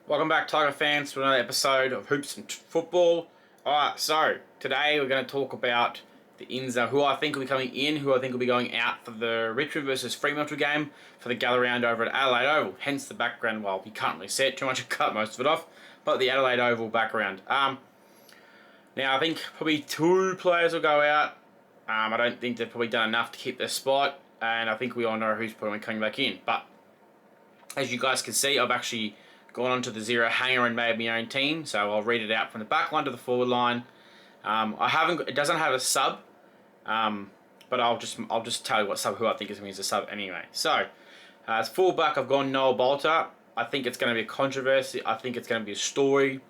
Welcome back, Tiger fans, to another episode of Hoops and Football. Alright, so today we're going to talk about the ins, who I think will be coming in, who I think will be going out for the Richmond versus Fremantle game for the gather round over at Adelaide Oval. Hence the background, well, you can't really see it too much, I cut most of it off, but the Adelaide Oval background. Now I think probably two players will go out. I don't think they've probably done enough to keep their spot, and I think we all know who's probably coming back in. But as you guys can see, I've actually gone onto the zero hanger and made my own team, so I'll read it out from the back line to the forward line. It doesn't have a sub, but I'll just tell you what sub who I think is going to use a sub anyway. So as fullback, I've gone Noah Balta. I think it's going to be a controversy. I think it's going to be a story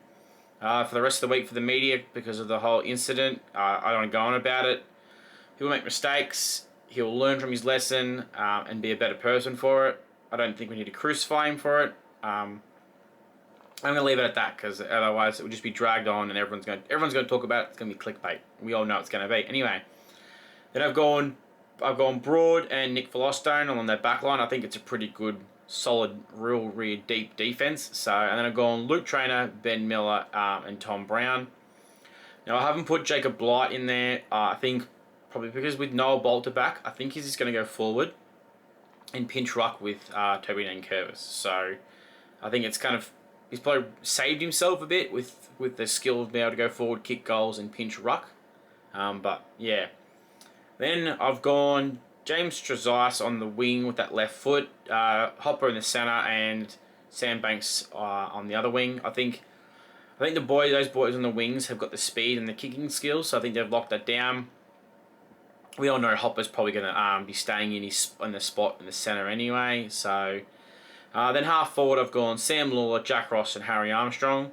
for the rest of the week for the media because of the whole incident. I don't want to go on about it. He'll make mistakes. He'll learn from his lesson and be a better person for it. I don't think we need to crucify him for it. I'm going to leave it at that because otherwise it will just be dragged on and everyone's going to talk about it. It's going to be clickbait. We all know it's going to be. Anyway, then I've gone Broad and Nick Philostone along that back line. I think it's a pretty good, solid, real deep defense. So, and then I've gone Luke Trainer, Ben Miller, and Tom Brown. Now I haven't put Jacob Blight in there. I think probably because with Noah Balta back, I think he's just going to go forward and pinch ruck with Toby Nankervis. So I think it's kind of, he's probably saved himself a bit with the skill of being able to go forward, kick goals, and pinch ruck. But yeah. Then I've gone James Trezise on the wing with that left foot, Hopper in the centre, and Sam Banks on the other wing. I think those boys on the wings have got the speed and the kicking skills, so I think they've locked that down. We all know Hopper's probably going to be staying in the spot in the centre anyway, so. Then half forward, I've gone Sam Lawler, Jack Ross, and Harry Armstrong.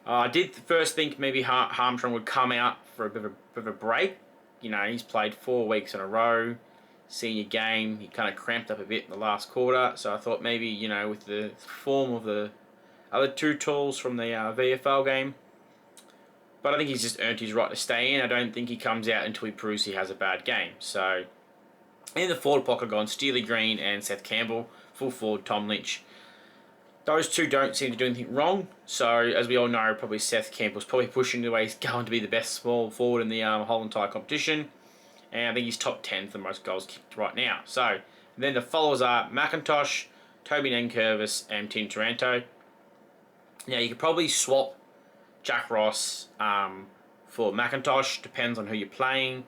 I did first think maybe Armstrong would come out for a bit of a break. You know, he's played 4 weeks in a row, senior game. He kind of cramped up a bit in the last quarter, so I thought maybe, you know, with the form of the other two tools from the VFL game. But I think he's just earned his right to stay in. I don't think he comes out until he proves he has a bad game. So in the forward pocket, I've gone Steely Green and Seth Campbell. Full forward, Tom Lynch. Those two don't seem to do anything wrong. So, as we all know, probably Seth Campbell's probably pushing the way he's going to be the best small forward in the whole entire competition. And I think he's top 10 for the most goals kicked right now. So, then the followers are McIntosh, Toby Nankervis, and Tim Taranto. Now, you could probably swap Jack Ross for McIntosh. Depends on who you're playing.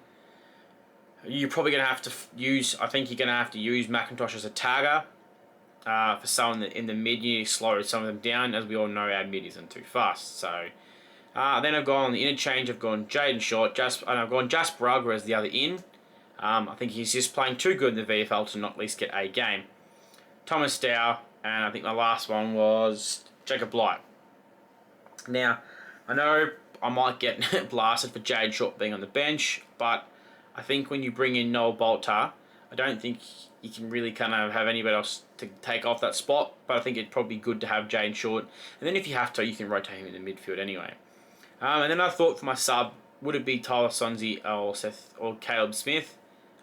You're probably going to have to use, I think you're going to have to use McIntosh as a tagger. For someone in the mid, you slow some of them down. As we all know, our mid isn't too fast. So then I've gone on the interchange. I've gone Jaden Short, and I've gone Jasper Rugger as the other in. I think he's just playing too good in the VFL to not at least get a game. Thomas Dow, and I think my last one was Jacob Blight. Now, I know I might get blasted for Jaden Short being on the bench, but I think when you bring in Noah Balta, I don't think you can really kind of have anybody else to take off that spot, but I think it'd probably be good to have Jaden Short. And then if you have to, you can rotate him in the midfield anyway. And then I thought for my sub, would it be Tyler Sonsie or Caleb Smith?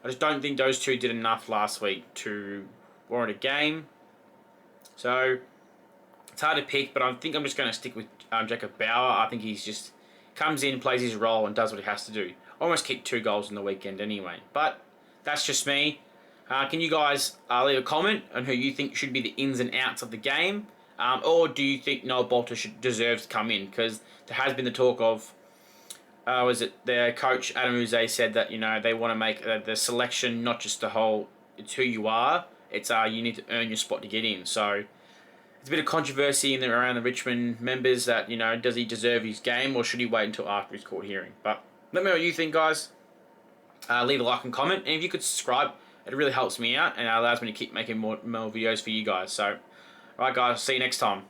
I just don't think those two did enough last week to warrant a game. So it's hard to pick, but I think I'm just going to stick with Jacob Bauer. I think he's just comes in, plays his role, and does what he has to do. Almost kicked 2 goals in the weekend anyway. But that's just me. Can you guys leave a comment on who you think should be the ins and outs of the game? Or do you think Noah Balta deserves to come in? Because there has been the talk of, their coach Adam Uze said that, you know, they want to make the selection not just the whole, it's who you are, it's you need to earn your spot to get in. So it's a bit of controversy around the Richmond members that, you know, does he deserve his game or should he wait until after his court hearing? But let me know what you think, guys. Leave a like and comment, and if you could subscribe, it really helps me out and allows me to keep making more videos for you guys. So, alright guys, see you next time.